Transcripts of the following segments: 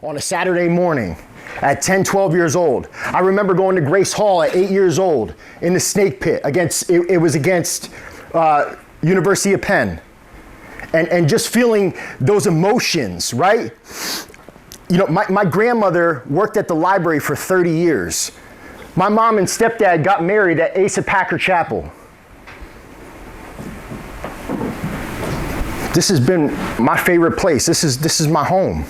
on a Saturday morning at 10, 12 years old. I remember going to Grace Hall at 8 years old in the snake pit it was against University of Penn. And just feeling those emotions, right? You know, my grandmother worked at the library for 30 years. My mom and stepdad got married at Asa Packer Chapel. This has been my favorite place. This is my home.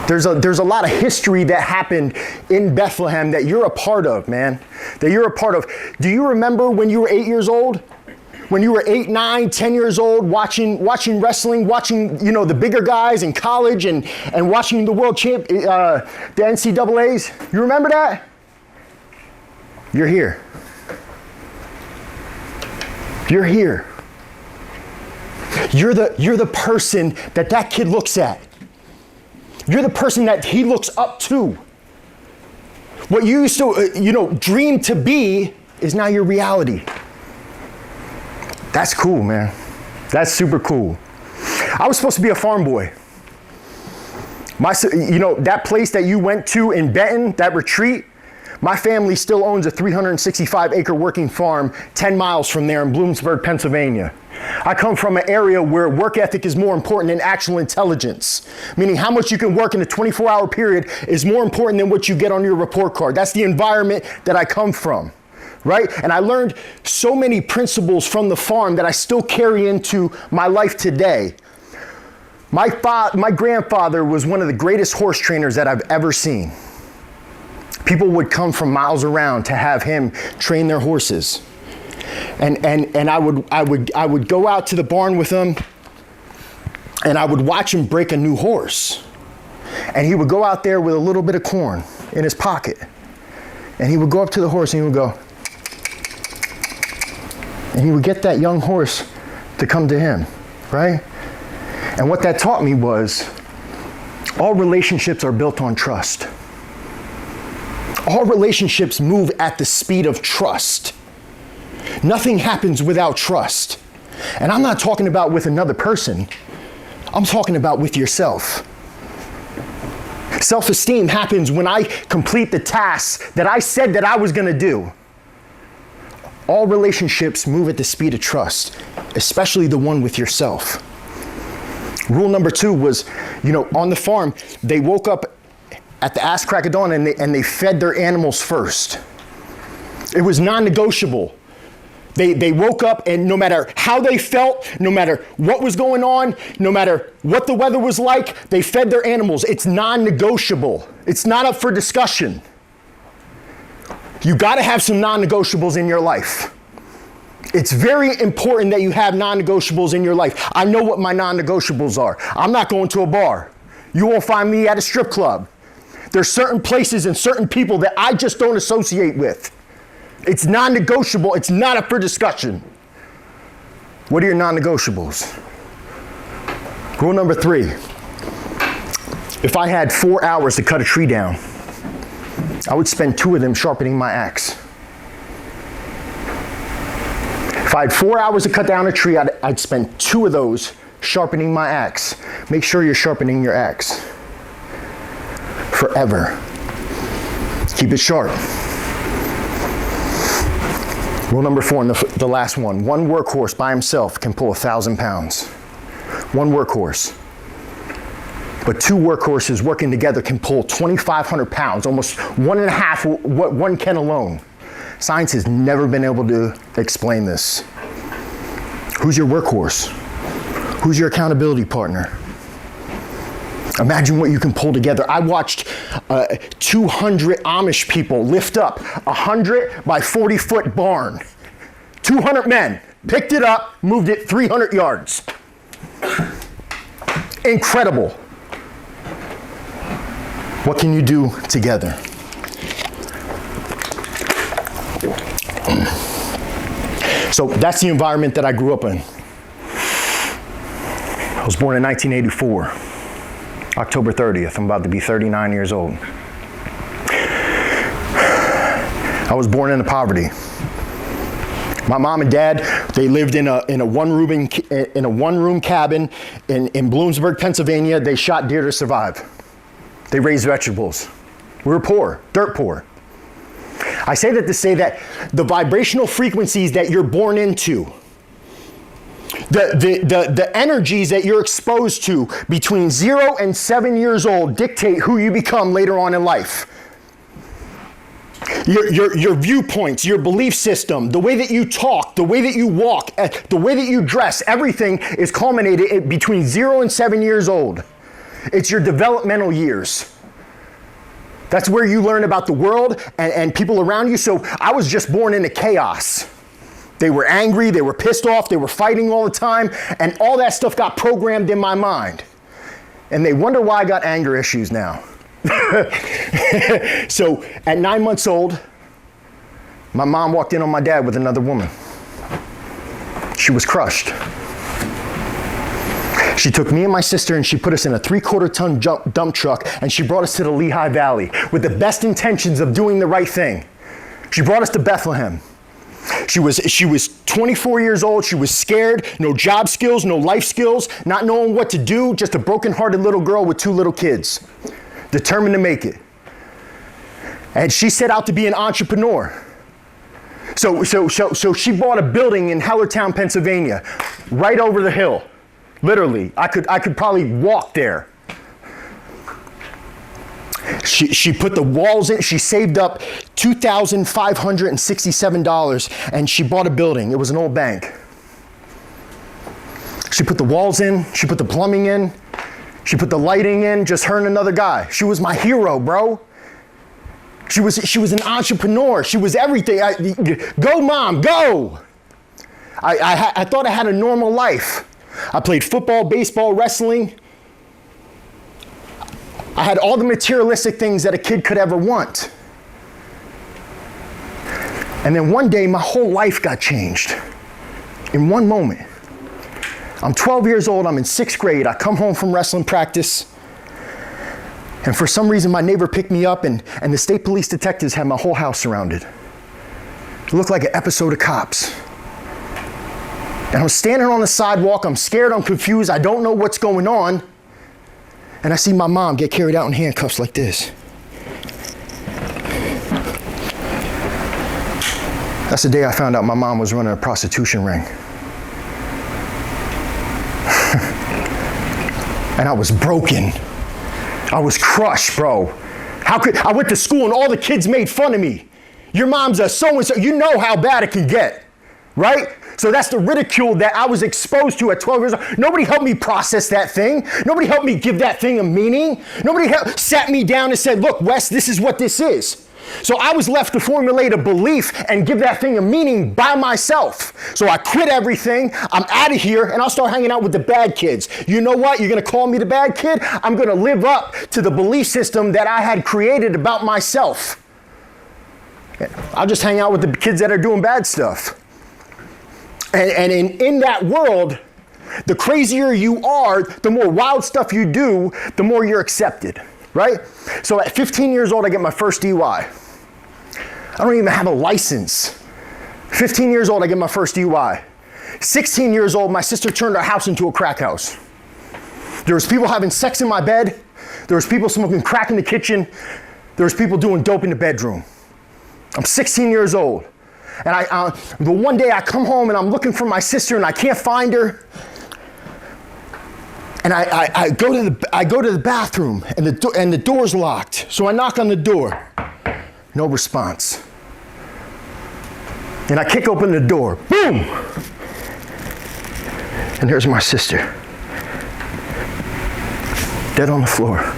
There's a lot of history that happened in Bethlehem that you're a part of, man. That you're a part of. Do you remember when you were 8 years old? When you were 8, 9, 10 years old, watching wrestling, watching, you know, the bigger guys in college and watching the world champ, the NCAAs? You remember that? You're here. You're here. You're the person that kid looks at. You're the person that he looks up to. What you used to, dream to be is now your reality. That's cool, man. That's super cool. I was supposed to be a farm boy. That place that you went to in Benton, that retreat, my family still owns a 365-acre working farm 10 miles from there in Bloomsburg, Pennsylvania. I come from an area where work ethic is more important than actual intelligence, meaning how much you can work in a 24-hour period is more important than what you get on your report card. That's the environment that I come from. Right? And I learned so many principles from the farm that I still carry into my life today. My grandfather was one of the greatest horse trainers that I've ever seen. People would come from miles around to have him train their horses. And I would go out to the barn with him and I would watch him break a new horse. And he would go out there with a little bit of corn in his pocket. And he would go up to the horse and he would go, and he would get that young horse to come to him, right? And what that taught me was all relationships are built on trust. All relationships move at the speed of trust. Nothing happens without trust. And I'm not talking about with another person. I'm talking about with yourself. Self-esteem happens when I complete the tasks that I said that I was going to do. All relationships move at the speed of trust, especially the one with yourself. Rule number 2 was, on the farm, they woke up at the ass crack of dawn and they fed their animals first. It was non-negotiable. They woke up and no matter how they felt, no matter what was going on, no matter what the weather was like, they fed their animals. It's non-negotiable. It's not up for discussion. You got to have some non-negotiables in your life. It's very important that you have non-negotiables in your life. I know what my non-negotiables are. I'm not going to a bar. You won't find me at a strip club. There's certain places and certain people that I just don't associate with. It's non-negotiable. It's not up for discussion. What are your non-negotiables? Rule number 3. If I had 4 hours to cut a tree down, I would spend 2 of them sharpening my axe. If I had 4 hours to cut down a tree, I'd spend 2 of those sharpening my axe. Make sure you're sharpening your axe. Forever. Keep it sharp. Rule number 4, and the last one. One workhorse by himself can pull 1,000 pounds. One workhorse. But 2 workhorses working together can pull 2,500 pounds, almost 1.5 what one can alone. Science has never been able to explain this. Who's your workhorse? Who's your accountability partner? Imagine what you can pull together. I watched 200 Amish people lift up a 100 by 40 foot barn. 200 men picked it up, moved it 300 yards. Incredible. What can you do together? So that's the environment that I grew up in. I was born in 1984, October 30th. I'm about to be 39 years old. I was born into poverty. My mom and dad, they lived in a one-room cabin in Bloomsburg, Pennsylvania. They shot deer to survive. They raised vegetables. We were poor, dirt poor. I say that to say that the vibrational frequencies that you're born into, the energies that you're exposed to between 0 and 7 years old dictate who you become later on in life. Your viewpoints, your belief system, the way that you talk, the way that you walk, the way that you dress, everything is culminated between 0 and 7 years old. It's your developmental years. That's where you learn about the world and people around you. So I was just born into chaos. They were angry, they were pissed off, they were fighting all the time, and all that stuff got programmed in my mind. And they wonder why I got anger issues now. So at 9 months old, my mom walked in on my dad with another woman. She was crushed. She took me and my sister and she put us in a 3/4-ton dump truck and she brought us to the Lehigh Valley with the best intentions of doing the right thing. She brought us to Bethlehem. She was 24 years old. She was scared, no job skills, no life skills, not knowing what to do, just a broken-hearted little girl with 2 little kids, determined to make it. And she set out to be an entrepreneur. So she bought a building in Hellertown, Pennsylvania, right over the hill. Literally, I could probably walk there. She put the walls in. She saved up $2,567 and she bought a building. It was an old bank. She put the walls in. She put the plumbing in. She put the lighting in. Just her and another guy. She was my hero, bro. She was an entrepreneur. She was everything. Go, mom, go. I thought I had a normal life. I played football, baseball, wrestling. I had all the materialistic things that a kid could ever want. And then one day, my whole life got changed in one moment. I'm 12 years old. I'm in 6th grade. I come home from wrestling practice. And for some reason, my neighbor picked me up and the state police detectives had my whole house surrounded. It looked like an episode of Cops. And I'm standing on the sidewalk. I'm scared. I'm confused. I don't know what's going on. And I see my mom get carried out in handcuffs like this. That's the day I found out my mom was running a prostitution ring. And I was broken. I was crushed, bro. I went to school and all the kids made fun of me. Your mom's a so-and-so. You know how bad it can get, right? So that's the ridicule that I was exposed to at 12 years old. Nobody helped me process that thing. Nobody helped me give that thing a meaning. Nobody sat me down and said, look, Wes, this is what this is. So I was left to formulate a belief and give that thing a meaning by myself. So I quit everything. I'm out of here and I'll start hanging out with the bad kids. You know what? You're going to call me the bad kid? I'm going to live up to the belief system that I had created about myself. I'll just hang out with the kids that are doing bad stuff. And in that world, the crazier you are, the more wild stuff you do, the more you're accepted, right? So at 15 years old, I get my first DUI. I don't even have a license. 15 years old, I get my first DUI. 16 years old, my sister turned our house into a crack house. There was people having sex in my bed. There was people smoking crack in the kitchen. There was people doing dope in the bedroom. I'm 16 years old. And the one day I come home and I'm looking for my sister and I can't find her. And I go to the bathroom and the door's locked. So I knock on the door. No response. And I kick open the door. Boom! And there's my sister. Dead on the floor.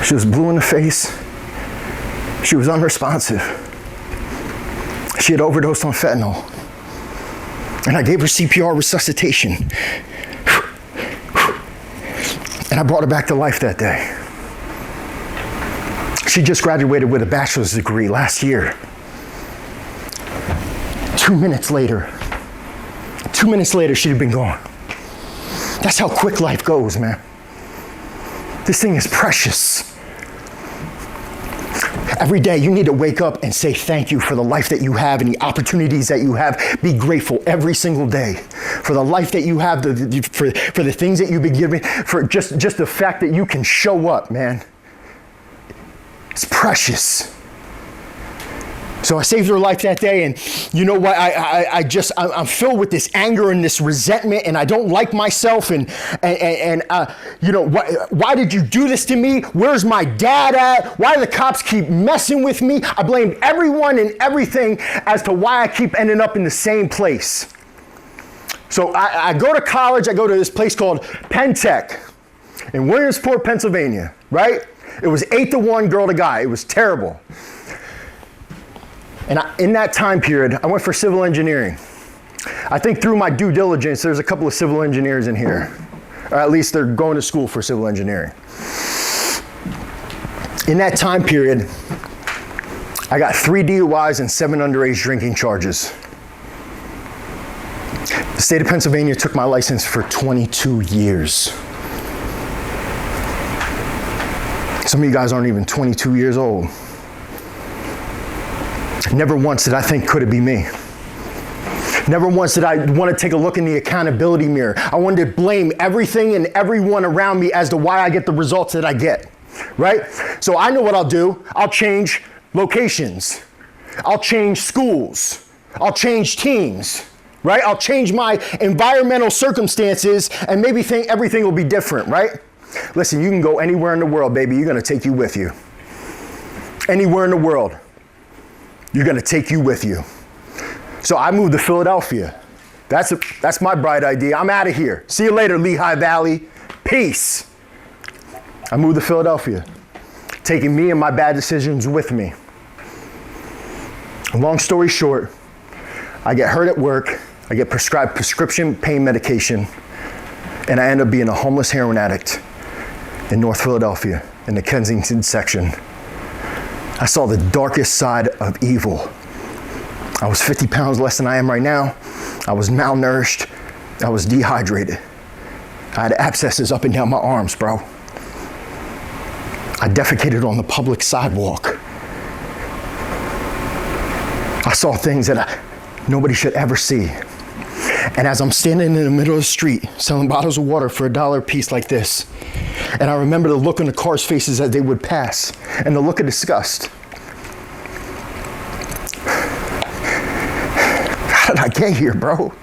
She was blue in the face. She was unresponsive. She had overdosed on fentanyl. And I gave her CPR resuscitation. And I brought her back to life that day. She just graduated with a bachelor's degree last year. 2 minutes later, she'd have been gone. That's how quick life goes, man. This thing is precious. Every day you need to wake up and say thank you for the life that you have and the opportunities that you have. Be grateful every single day for the life that you have, for the things that you've been given, for just the fact that you can show up, man. It's precious. So I saved her life that day, and you know what? I'm filled with this anger and this resentment, and I don't like myself. And you know what? Why did you do this to me? Where's my dad at? Why do the cops keep messing with me? I blamed everyone and everything as to why I keep ending up in the same place. So I go to college. I go to this place called Penn Tech in Williamsport, Pennsylvania. Right? It was 8-1 girl to guy. It was terrible. And in that time period, I went for civil engineering. I think through my due diligence, there's a couple of civil engineers in here. Or at least they're going to school for civil engineering. In that time period, I got 3 DUIs and 7 underage drinking charges. The state of Pennsylvania took my license for 22 years. Some of you guys aren't even 22 years old. Never once did I think, could it be me? Never once did I want to take a look in the accountability mirror. I wanted to blame everything and everyone around me as to why I get the results that I get, right? So I know what I'll do. I'll change locations. I'll change schools. I'll change teams, right? I'll change my environmental circumstances and maybe think everything will be different, right? Listen, you can go anywhere in the world, baby. You're going to take you with you. Anywhere in the world. You're going to take you with you. So I moved to Philadelphia. That's my bright idea. I'm out of here. See you later, Lehigh Valley. Peace. I moved to Philadelphia, taking me and my bad decisions with me. Long story short, I get hurt at work. I get prescribed prescription pain medication, and I end up being a homeless heroin addict in North Philadelphia in the Kensington section. I saw the darkest side of evil. I was 50 pounds less than I am right now. I was malnourished. I was dehydrated. I had abscesses up and down my arms, bro. I defecated on the public sidewalk. I saw things that nobody should ever see. And as I'm standing in the middle of the street selling bottles of water for $1 a piece like this, and I remember the look on the cars' faces as they would pass, and the look of disgust. How did I get here, bro?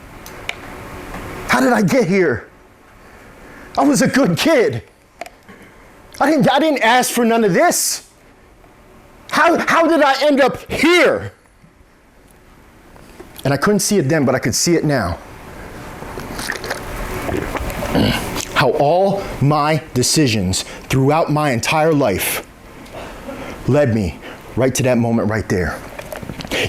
How did I get here? I was a good kid. I didn't ask for none of this. How did I end up here? And I couldn't see it then, but I could see it now. How all my decisions throughout my entire life led me right to that moment right there.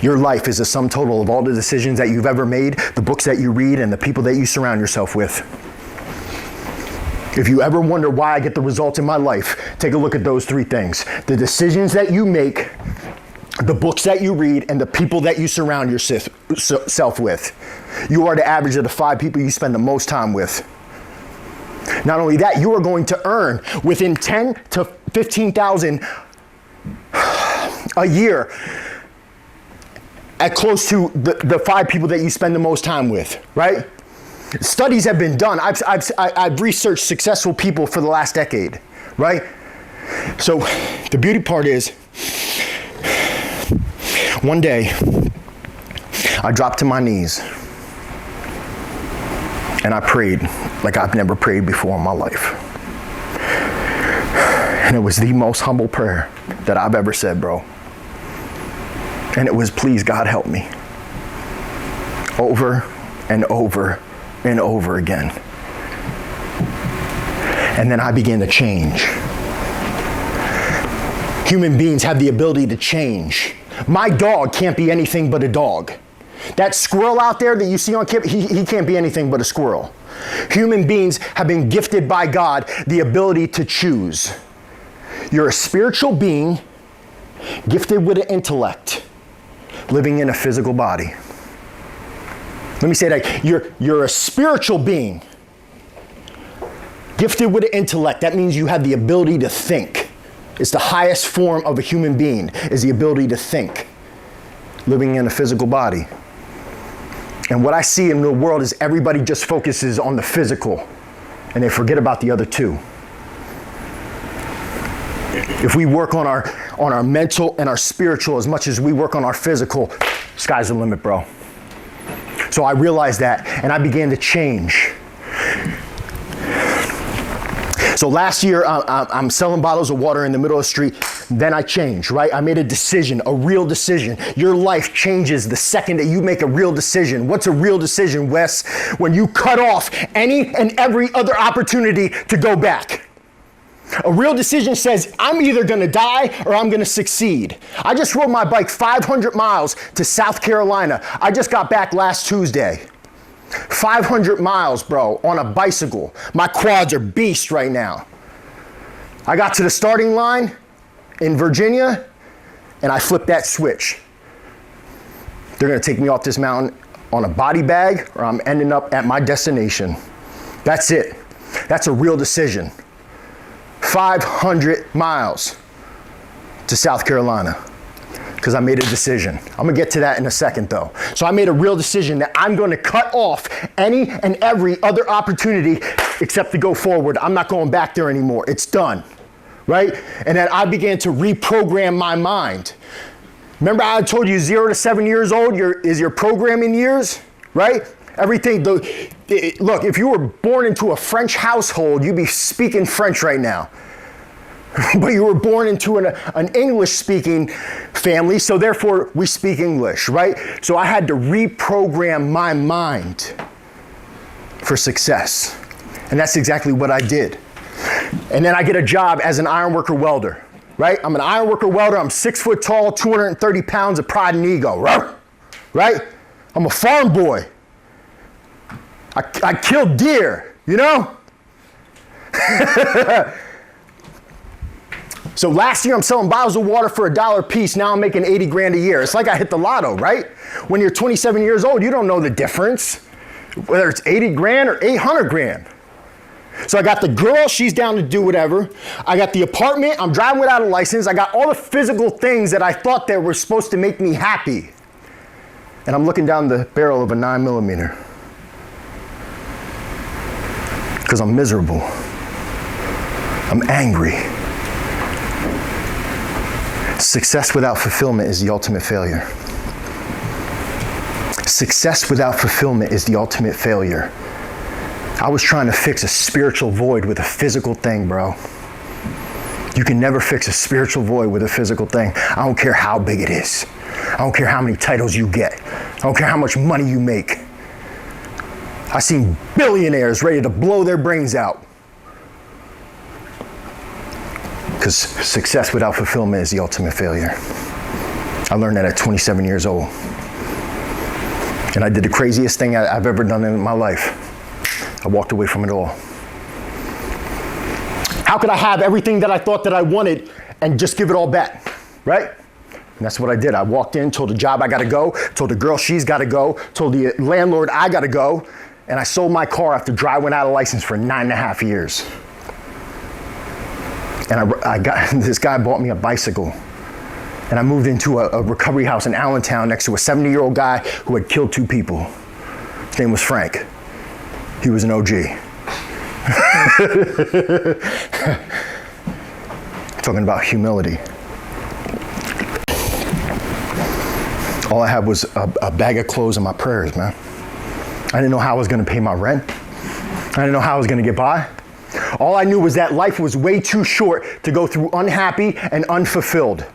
Your life is a sum total of all the decisions that you've ever made, the books that you read, and the people that you surround yourself with. If you ever wonder why I get the results in my life, take a look at those 3 things. The decisions that you make, the books that you read, and the people that you surround yourself with. You are the average of the 5 people you spend the most time with. Not only that, you are going to earn within 10 to 15,000 a year at close to the 5 people that you spend the most time with, right? Studies have been done. I've researched successful people for the last decade, right? So the beauty part is, one day, I dropped to my knees and I prayed like I've never prayed before in my life. And it was the most humble prayer that I've ever said, bro. And it was, please, God, help me. Over and over and over again. And then I began to change. Human beings have the ability to change. My dog can't be anything but a dog. That squirrel out there that you see on camp, he can't be anything but a squirrel. Human beings have been gifted by God the ability to choose. You're a spiritual being, gifted with an intellect, living in a physical body. Let me say that. You're a spiritual being, gifted with an intellect. That means you have the ability to think. It's the highest form of a human being, is the ability to think, living in a physical body. And what I see in the world is everybody just focuses on the physical and they forget about the other two. If we work on our mental and our spiritual as much as we work on our physical, sky's the limit, bro. So I realized that and I began to change. So last year, I'm selling bottles of water in the middle of the street. Then I changed, right? I made a decision, a real decision. Your life changes the second that you make a real decision. What's a real decision, Wes? When you cut off any and every other opportunity to go back. A real decision says, I'm either gonna die or I'm gonna succeed. I just rode my bike 500 miles to South Carolina. I just got back last Tuesday. 500 miles, bro, on a bicycle. My quads are beast right now. I got to the starting line in Virginia and I flipped that switch. They're gonna take me off this mountain on a body bag or I'm ending up at my destination. That's it. That's a real decision. 500 miles to South Carolina because I made a decision. I'm gonna get to that in a second though. So I made a real decision that I'm gonna cut off any and every other opportunity except to go forward. I'm not going back there anymore. It's done, right? And then I began to reprogram my mind. Remember I told you 0 to 7 years old is your programming years, right? Everything, look, if you were born into a French household, you'd be speaking French right now. But you were born into an English-speaking family, so therefore we speak English, right? So I had to reprogram my mind for success. And that's exactly what I did. And then I get a job as an ironworker welder, right? I'm an ironworker welder, I'm 6 foot tall, 230 pounds of pride and ego, right? I'm a farm boy. I killed deer, you know? So last year I'm selling bottles of water for $1 a piece. Now I'm making 80 grand a year. It's like I hit the lotto, right? When you're 27 years old, you don't know the difference, whether it's 80 grand or 800 grand. So I got the girl, she's down to do whatever. I got the apartment, I'm driving without a license. I got all the physical things that I thought that were supposed to make me happy. And I'm looking down the barrel of a 9mm. Because I'm miserable. I'm angry. Success without fulfillment is the ultimate failure. Success without fulfillment is the ultimate failure. I was trying to fix a spiritual void with a physical thing, bro. You can never fix a spiritual void with a physical thing. I don't care how big it is. I don't care how many titles you get. I don't care how much money you make. I've seen billionaires ready to blow their brains out. Because success without fulfillment is the ultimate failure. I learned that at 27 years old. And I did the craziest thing I've ever done in my life. I walked away from it all. How could I have everything that I thought that I wanted and just give it all back, right? And that's what I did. I walked in, told the job I gotta go, told the girl she's gotta go, told the landlord I gotta go, and I sold my car after driving without a license for 9.5 years. And this guy bought me a bicycle. And I moved into a recovery house in Allentown next to a 70-year-old guy who had killed 2 people. His name was Frank. He was an OG. Talking about humility. All I had was a bag of clothes and my prayers, man. I didn't know how I was gonna pay my rent. I didn't know how I was gonna get by. All I knew was that life was way too short to go through unhappy and unfulfilled.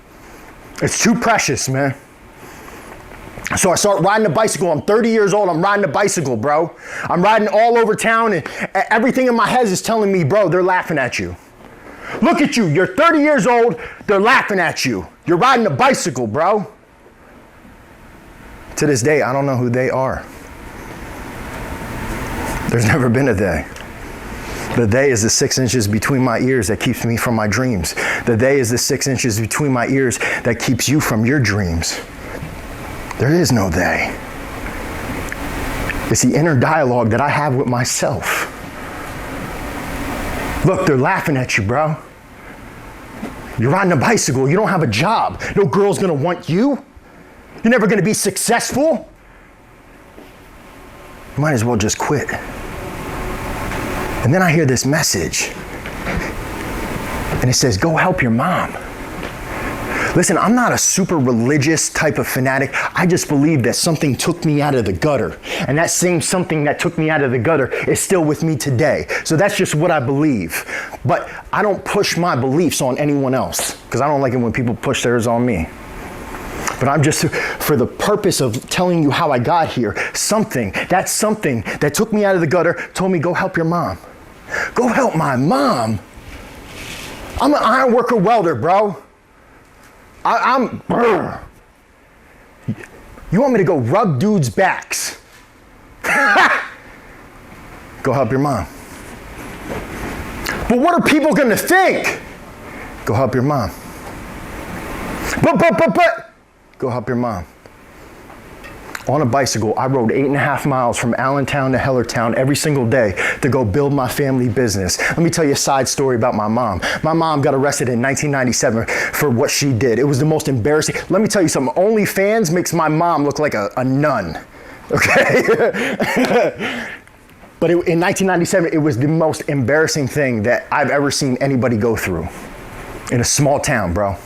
It's too precious, man. So I start riding a bicycle. I'm 30 years old. I'm riding a bicycle, bro. I'm riding all over town and everything in my head is telling me, bro, they're laughing at you. Look at you. You're 30 years old. They're laughing at you. You're riding a bicycle, bro. To this day, I don't know who they are. There's never been a they. The they is the 6 inches between my ears that keeps me from my dreams. The they is the 6 inches between my ears that keeps you from your dreams. There is no they. It's the inner dialogue that I have with myself. Look, they're laughing at you, bro. You're riding a bicycle. You don't have a job. No girl's gonna want you. You're never gonna be successful. you might as well just quit. And then I hear this message, and it says, go help your mom. Listen, I'm not a super religious type of fanatic. I just believe that something took me out of the gutter. And that same something that took me out of the gutter is still with me today. So that's just what I believe. But I don't push my beliefs on anyone else, because I don't like it when people push theirs on me. But I'm just, for the purpose of telling you how I got here, something that took me out of the gutter told me, go help your mom. Go help my mom. I'm an iron worker welder, bro. You want me to go rub dudes' backs? Go help your mom. But what are people gonna think? Go help your mom. But, go help your mom. On a bicycle, I rode 8.5 miles from Allentown to Hellertown every single day to go build my family business. Let me tell you a side story about my mom. My mom got arrested in 1997 for what she did. It was the most embarrassing. Let me tell you something. OnlyFans makes my mom look like a nun, okay? But in 1997, it was the most embarrassing thing that I've ever seen anybody go through in a small town, bro.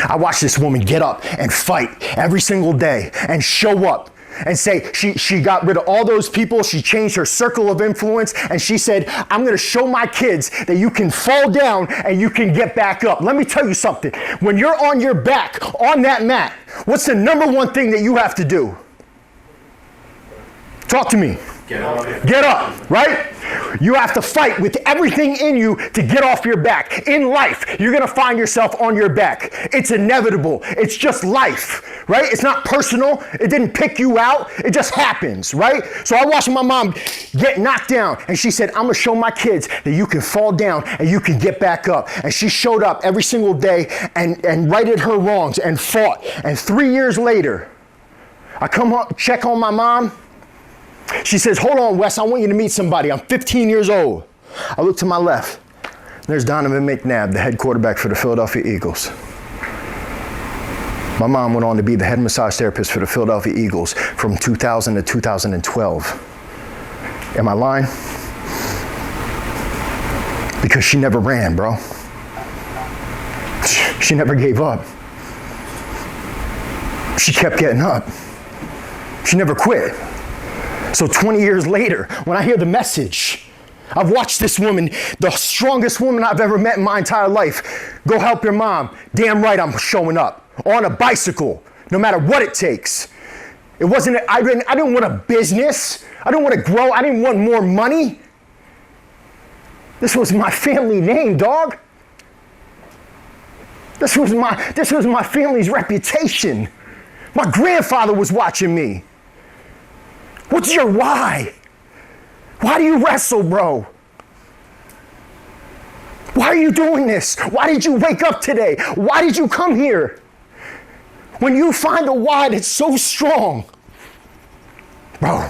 I watched this woman get up and fight every single day and show up and say she got rid of all those people. She changed her circle of influence, and she said, I'm going to show my kids that you can fall down and you can get back up. Let me tell you something. When you're on your back on that mat, what's the number one thing that you have to do? Talk to me. Get up. Get up, right? You have to fight with everything in you to get off your back. In life, you're gonna find yourself on your back. It's inevitable. It's just life, right? It's not personal. It didn't pick you out. It just happens, right? So I watched my mom get knocked down, and she said, I'm gonna show my kids that you can fall down and you can get back up. And she showed up every single day and righted her wrongs and fought. And 3 years later, I come home, check on my mom. She says, hold on, Wes, I want you to meet somebody. I'm 15 years old. I look to my left. There's Donovan McNabb, the head quarterback for the Philadelphia Eagles. My mom went on to be the head massage therapist for the Philadelphia Eagles from 2000 to 2012. Am I lying? Because she never ran, bro. She never gave up. She kept getting up. She never quit. So 20 years later, when I hear the message, I've watched this woman, the strongest woman I've ever met in my entire life, go help your mom. Damn right I'm showing up on a bicycle, no matter what it takes. It wasn't, I didn't want a business. I didn't want to grow. I didn't want more money. This was my family name, dog. This was my family's reputation. My grandfather was watching me. What's your why? Why do you wrestle, bro? Why are you doing this? Why did you wake up today? Why did you come here? When you find a why that's so strong, bro,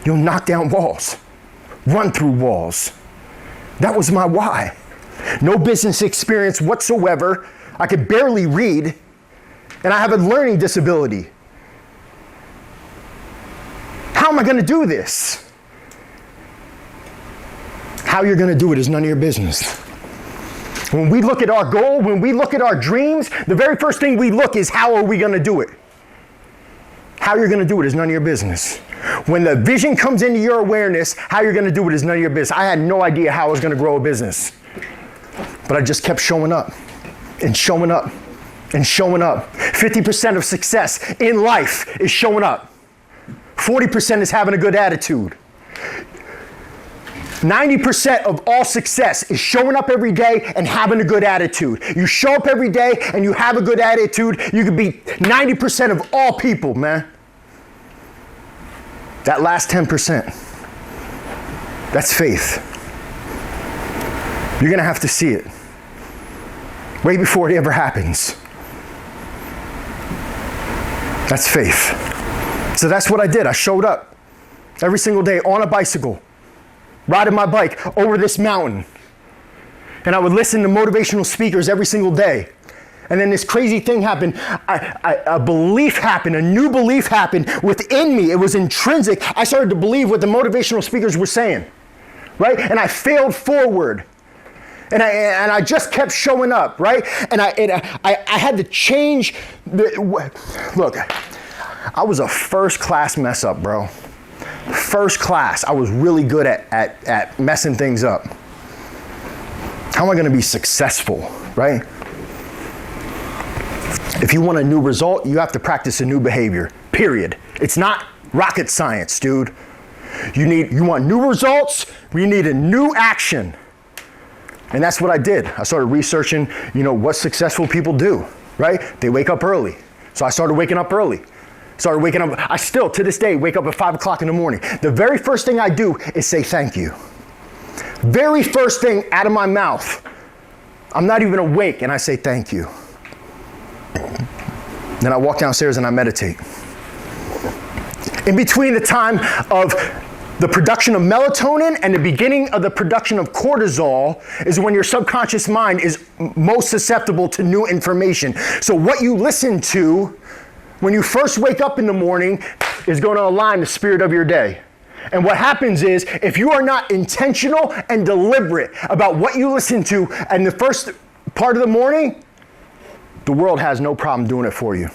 you'll knock down walls, run through walls. That was my why. No business experience whatsoever. I could barely read, and I have a learning disability. How am I going to do this? How you're going to do it is none of your business. When we look at our goal, when we look at our dreams, the very first thing we look is how are we going to do it? How you're going to do it is none of your business. When the vision comes into your awareness, how you're going to do it is none of your business. I had no idea how I was going to grow a business. But I just kept showing up and showing up and showing up. 50% of success in life is showing up. 40% is having a good attitude. 90% of all success is showing up every day and having a good attitude. You show up every day and you have a good attitude, you could be 90% of all people, man. That last 10%, that's faith. You're gonna have to see it way before it ever happens. That's faith. So that's what I did. I showed up every single day on a bicycle, riding my bike over this mountain. And I would listen to motivational speakers every single day. And then this crazy thing happened. A belief happened, a new belief happened within me. It was intrinsic. I started to believe what the motivational speakers were saying, right? And I failed forward. And I just kept showing up, right? And I had to change. Look, I was a first class mess up, bro. First class. I was really good at messing things up. How am I gonna be successful, right? If you want a new result, you have to practice a new behavior, period. It's not rocket science, dude. You want new results, you need a new action. And that's what I did. I started researching, what successful people do, right? They wake up early. So I started waking up early. I still, to this day, wake up at 5 o'clock in the morning. The very first thing I do is say thank you. Very first thing out of my mouth. I'm not even awake and I say thank you. Then I walk downstairs and I meditate. In between the time of the production of melatonin and the beginning of the production of cortisol is when your subconscious mind is most susceptible to new information. So what you listen to when you first wake up in the morning is going to align the spirit of your day. And what happens is, if you are not intentional and deliberate about what you listen to in the first part of the morning, the world has no problem doing it for you.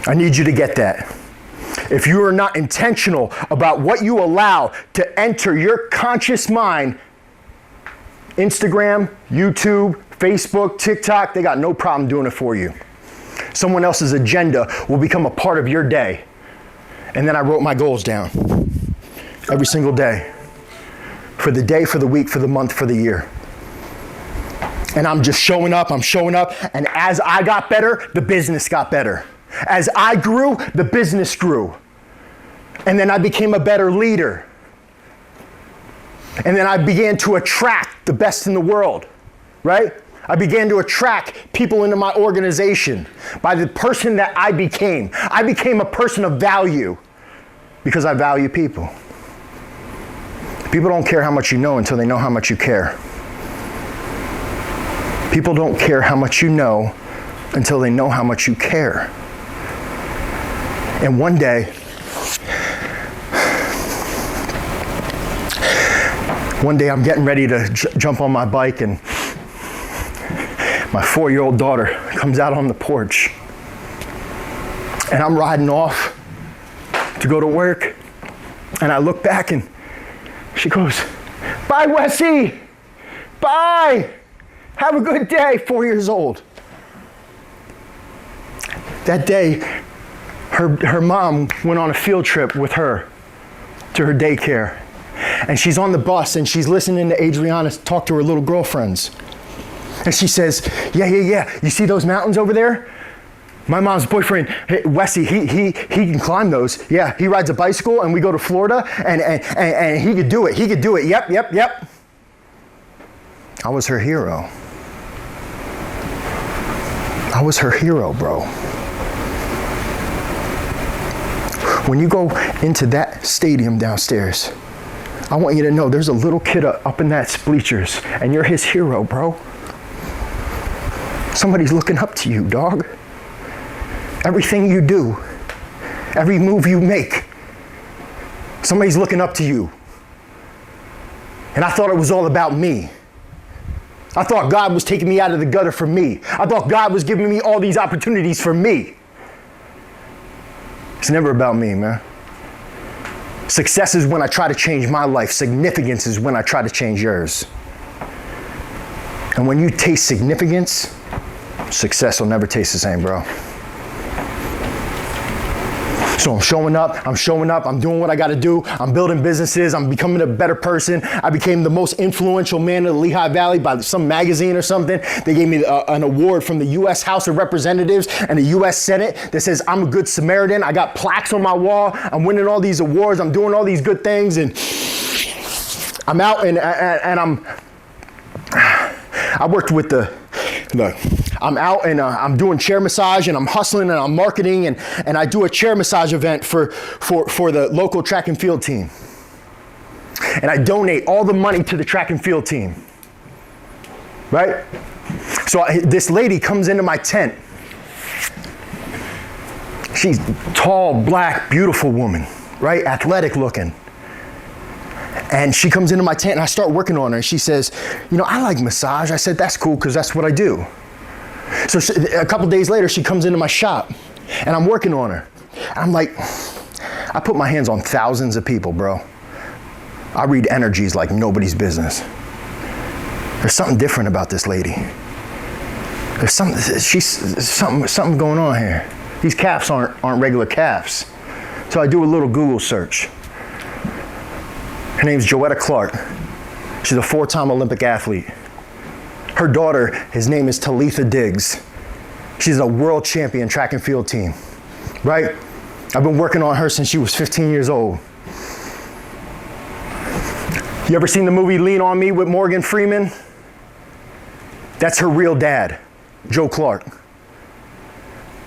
I need you to get that. If you are not intentional about what you allow to enter your conscious mind, Instagram, YouTube, Facebook, TikTok, they got no problem doing it for you. Someone else's agenda will become a part of your day. And then I wrote my goals down every single day. For the day, for the week, for the month, for the year. And I'm just showing up, and as I got better, the business got better. As I grew, the business grew. And then I became a better leader. And then I began to attract the best in the world, right? I began to attract people into my organization by the person that I became. I became a person of value because I value people. People don't care how much you know until they know how much you care. People don't care how much you know until they know how much you care. And one day I'm getting ready to jump on my bike, and my 4-year-old daughter comes out on the porch. And I'm riding off to go to work. And I look back and she goes, "Bye, Wessie. Bye. Have a good day," 4 years old. That day, her mom went on a field trip with her to her daycare. And she's on the bus and she's listening to Adriana talk to her little girlfriends. And she says, yeah, you see those mountains over there? My mom's boyfriend, Wessie, he can climb those. Yeah, he rides a bicycle and we go to Florida and he could do it. He could do it. Yep. I was her hero. I was her hero, bro. When you go into that stadium downstairs, I want you to know there's a little kid up in that bleachers and you're his hero, bro. Somebody's looking up to you, dog. Everything you do, every move you make, somebody's looking up to you. And I thought it was all about me. I thought God was taking me out of the gutter for me. I thought God was giving me all these opportunities for me. It's never about me, man. Success is when I try to change my life. Significance is when I try to change yours. And when you taste significance, success will never taste the same, bro. So I'm showing up, I'm doing what I gotta do, I'm building businesses, I'm becoming a better person. I became the most influential man in the Lehigh Valley by some magazine or something. They gave me an award from the U.S. House of Representatives and the U.S. Senate that says I'm a good Samaritan. I got plaques on my wall, I'm winning all these awards, I'm doing all these good things, and I'm out and I worked with I'm out and I'm doing chair massage and I'm hustling and I'm marketing and I do a chair massage event for the local track and field team. And I donate all the money to the track and field team, right? So this lady comes into my tent. She's tall, black, beautiful woman, right? Athletic looking. And she comes into my tent and I start working on her. And she says, you know, I like massage. I said, that's cool because that's what I do. So a couple days later, she comes into my shop and I'm working on her. And I'm like, I put my hands on thousands of people, bro. I read energies like nobody's business. There's something different about this lady. There's something going on here. These calves aren't regular calves. So I do a little Google search. Her name's Joetta Clark. She's a 4-time Olympic athlete. Her daughter, his name is Talitha Diggs. She's a world champion track and field team, right? I've been working on her since she was 15 years old. You ever seen the movie Lean on Me with Morgan Freeman? That's her real dad, Joe Clark.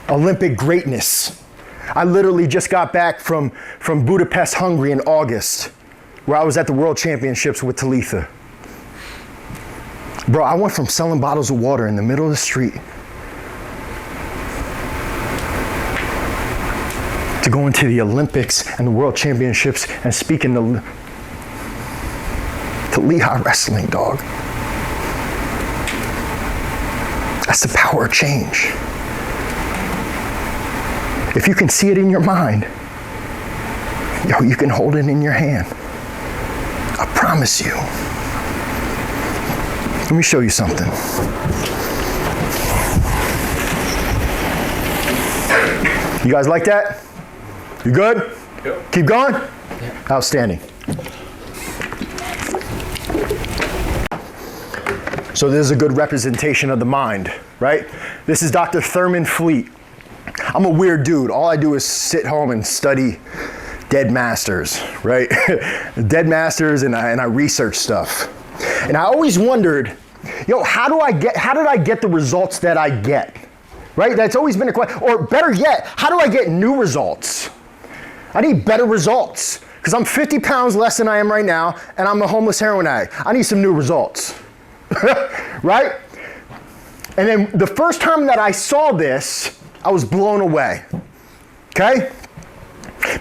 Olympic greatness. I literally just got back from Budapest, Hungary in August, where I was at the World Championships with Talitha. Bro, I went from selling bottles of water in the middle of the street to going to the Olympics and the World Championships and speaking to Lehigh wrestling, dog. That's the power of change. If you can see it in your mind, yo, you can hold it in your hand. I promise you. Let me show you something. You guys like that? You good? Yep. Keep going? Yep. Outstanding. So this is a good representation of the mind, right? This is Dr. Thurman Fleet. I'm a weird dude. All I do is sit home and study dead masters, right? Dead masters, and I research stuff. And I always wondered, yo, how did I get the results that I get? Right? That's always been a question. Or better yet, how do I get new results? I need better results because I'm 50 pounds less than I am right now and I'm a homeless heroin addict. I need some new results, right? And then the first time that I saw this, I was blown away, okay?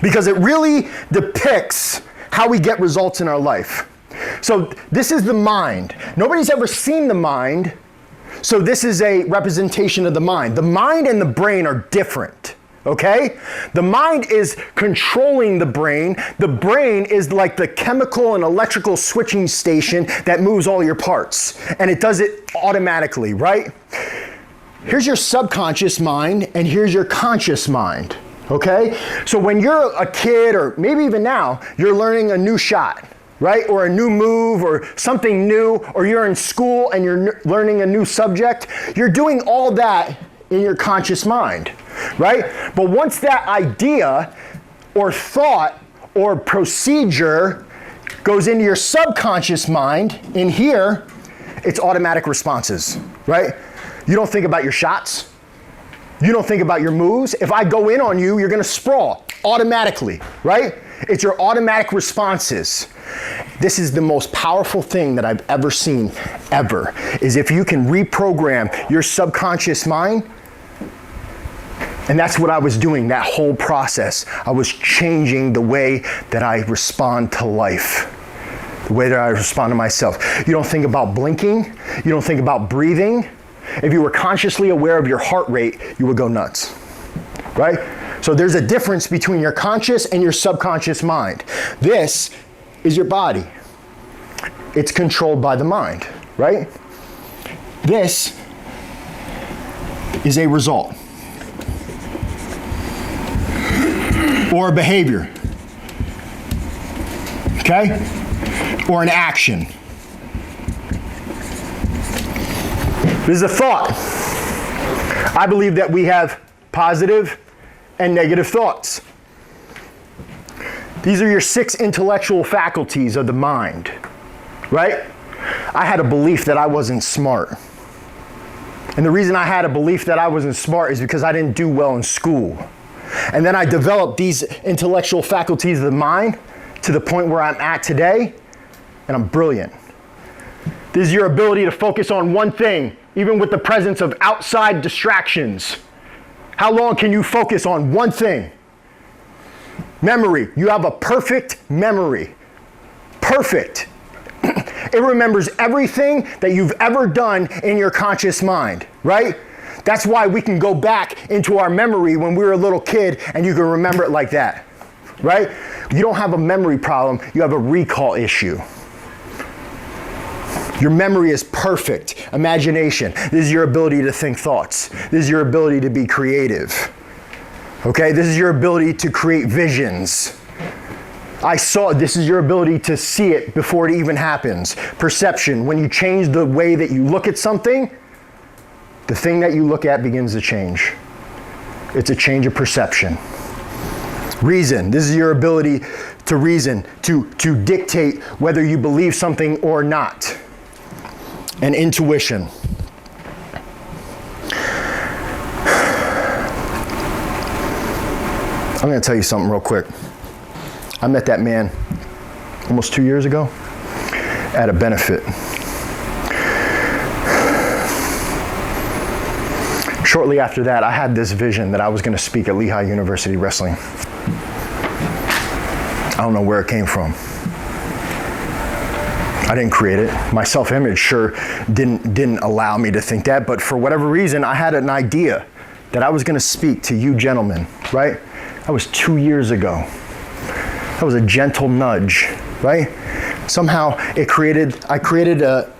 Because it really depicts how we get results in our life. So this is the mind. Nobody's ever seen the mind, so this is a representation of the mind. The mind and the brain are different, okay? The mind is controlling the brain. The brain is like the chemical and electrical switching station that moves all your parts, and it does it automatically, right? Here's your subconscious mind, and here's your conscious mind, okay? So when you're a kid, or maybe even now, you're learning a new shot, right? Or a new move, or something new, or you're in school and you're learning a new subject, you're doing all that in your conscious mind, right? But once that idea or thought or procedure goes into your subconscious mind, in here, it's automatic responses, right? You don't think about your shots. You don't think about your moves. If I go in on you, you're gonna sprawl automatically, right? It's your automatic responses. This is the most powerful thing that I've ever seen, ever, is if you can reprogram your subconscious mind. And that's what I was doing, that whole process. I was changing the way that I respond to life, the way that I respond to myself. You don't think about blinking. You don't think about breathing. If you were consciously aware of your heart rate, you would go nuts, right? So there's a difference between your conscious and your subconscious mind. This is your body. It's controlled by the mind, right? This is a result or a behavior, okay? Or an action. This is a thought. I believe that we have positive and negative thoughts. These are your 6 intellectual faculties of the mind, right? I had a belief that I wasn't smart. And the reason I had a belief that I wasn't smart is because I didn't do well in school. And then I developed these intellectual faculties of the mind to the point where I'm at today, and I'm brilliant. This is your ability to focus on one thing, even with the presence of outside distractions. How long can you focus on one thing? Memory. You have a perfect memory. Perfect. It remembers everything that you've ever done in your conscious mind, right? That's why we can go back into our memory when we were a little kid and you can remember it like that, right? You don't have a memory problem, you have a recall issue. Your memory is perfect. Imagination. This is your ability to think thoughts. This is your ability to be creative. Okay? This is your ability to create visions. This is your ability to see it before it even happens. Perception. When you change the way that you look at something, the thing that you look at begins to change. It's a change of perception. Reason. This is your ability to reason, to dictate whether you believe something or not. And intuition. I'm going to tell you something real quick. I met that man almost 2 years ago at a benefit. Shortly after that, I had this vision that I was going to speak at Lehigh University Wrestling. I don't know where it came from. I didn't create it. My self-image sure didn't allow me to think that, but for whatever reason, I had an idea that I was going to speak to you gentlemen, right? That was 2 years ago. That was a gentle nudge, right? Somehow I created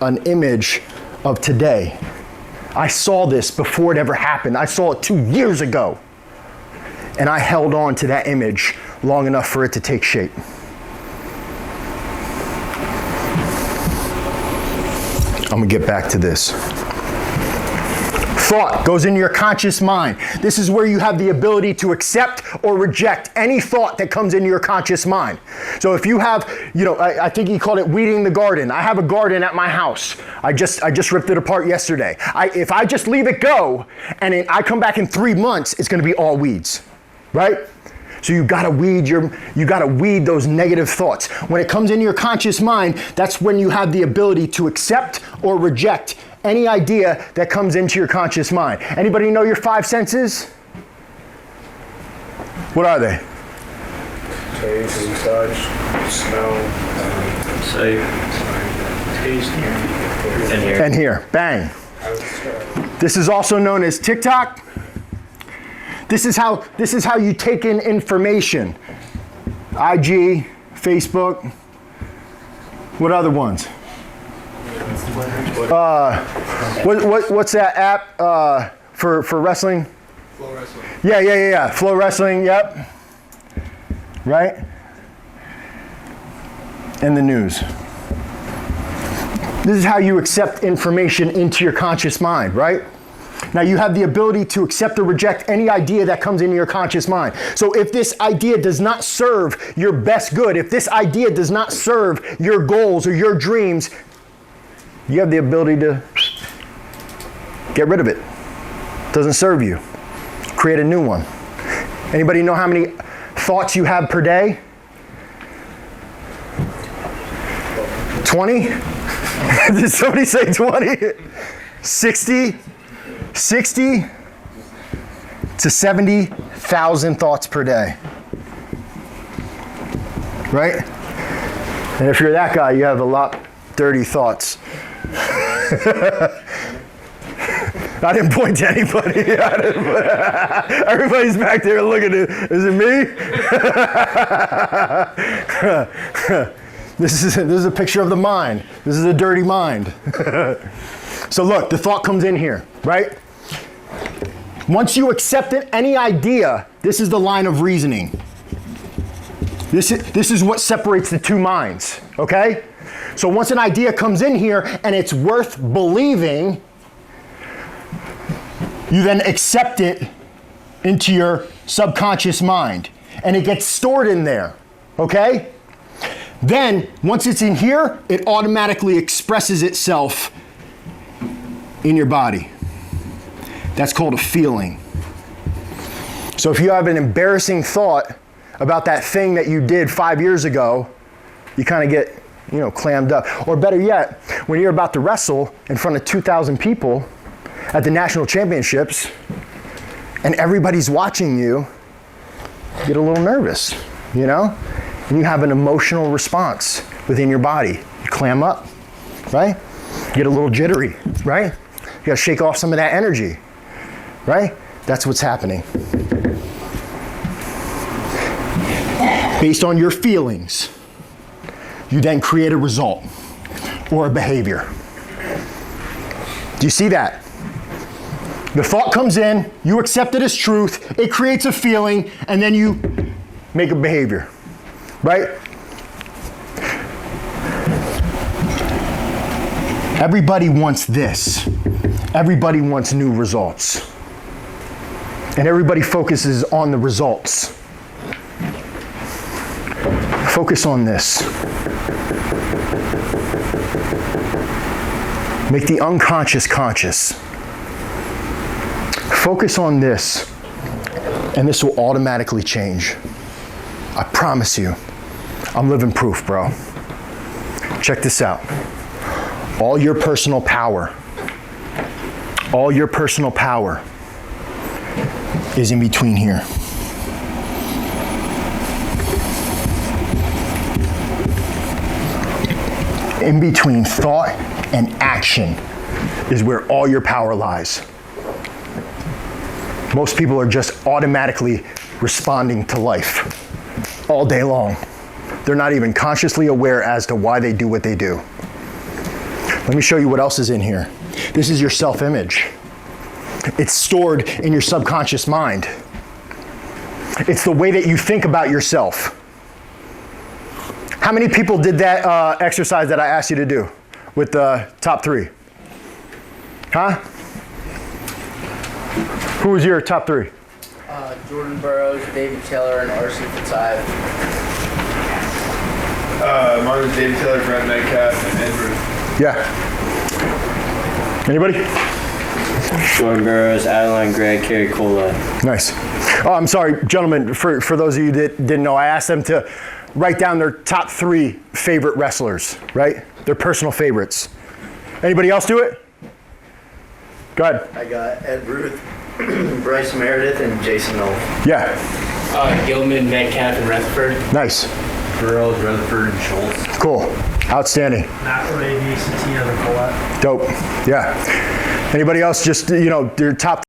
an image of today. I saw this before it ever happened. I saw it 2 years ago. And I held on to that image long enough for it to take shape. I'm gonna get back to this. Thought goes into your conscious mind. This is where you have the ability to accept or reject any thought that comes into your conscious mind. So if you have, I think he called it weeding the garden. I have a garden at my house. I just ripped it apart yesterday. If I just leave it go and I come back in 3 months, it's gonna be all weeds, right? So you gotta weed those negative thoughts. When it comes into your conscious mind, that's when you have the ability to accept or reject any idea that comes into your conscious mind. Anybody know your 5 senses? What are they? Taste, touch, smell, sight, taste, and hear. Bang. This is also known as TikTok. This is how you take in information. IG, Facebook. What other ones? What's that app for wrestling? Flow Wrestling. Yeah. Flow Wrestling, yep. Right? And the news. This is how you accept information into your conscious mind, right? Now you have the ability to accept or reject any idea that comes into your conscious mind. So if this idea does not serve your best good, if this idea does not serve your goals or your dreams, you have the ability to get rid of it. Doesn't serve you. Create a new one. Anybody know how many thoughts you have per day? 20? Did somebody say 20? 60 to 70,000 thoughts per day. Right? And if you're that guy, you have a lot dirty thoughts. I didn't point to anybody. Everybody's back there looking at it. Is it me? This is a picture of the mind. This is a dirty mind. So look, the thought comes in here, right? Once you accept any idea, this is the line of reasoning. This is what separates the two minds, okay? So once an idea comes in here and it's worth believing, you then accept it into your subconscious mind and it gets stored in there, okay? Then, once it's in here, it automatically expresses itself in your body. That's called a feeling. So if you have an embarrassing thought about that thing that you did 5 years ago, you kind of get clammed up. Or better yet, when you're about to wrestle in front of 2,000 people at the national championships and everybody's watching you, get a little nervous, And you have an emotional response within your body. You clam up, right? Get a little jittery, right? You gotta shake off some of that energy, right? That's what's happening. Based on your feelings, you then create a result or a behavior. Do you see that? The thought comes in, you accept it as truth, it creates a feeling, and then you make a behavior, right? Everybody wants this. Everybody wants new results. And everybody focuses on the results. Focus on this. Make the unconscious conscious. Focus on this, and this will automatically change. I promise you. I'm living proof, bro. Check this out. All your personal power is in between here. In between thought and action is where all your power lies. Most people are just automatically responding to life all day long. They're not even consciously aware as to why they do what they do. Let me show you what else is in here. This is your self-image. It's stored in your subconscious mind. It's the way that you think about yourself. How many people did that exercise that I asked you to do with the top 3? Huh? Who was your top 3? Jordan Burroughs, David Taylor, and R.C. Fitzhugh. Mine was David Taylor, Brett Metcalf, and Ed Ruth. Yeah. Anybody? Jordan Burroughs, Adeline Gray, Kerry Cola. Nice. Oh, I'm sorry, gentlemen, for those of you that didn't know, I asked them to write down their top 3 favorite wrestlers, right? Their personal favorites. Anybody else do it? Go ahead. I got Ed Ruth, Bryce Meredith, and Jason Knoll. Yeah. Gilman, Metcalf, and Rutherford. Nice. Burroughs, Rutherford, and Schultz. Cool. Outstanding. McElravy, Satino, Nicolette. Dope. Yeah. Anybody else just, their top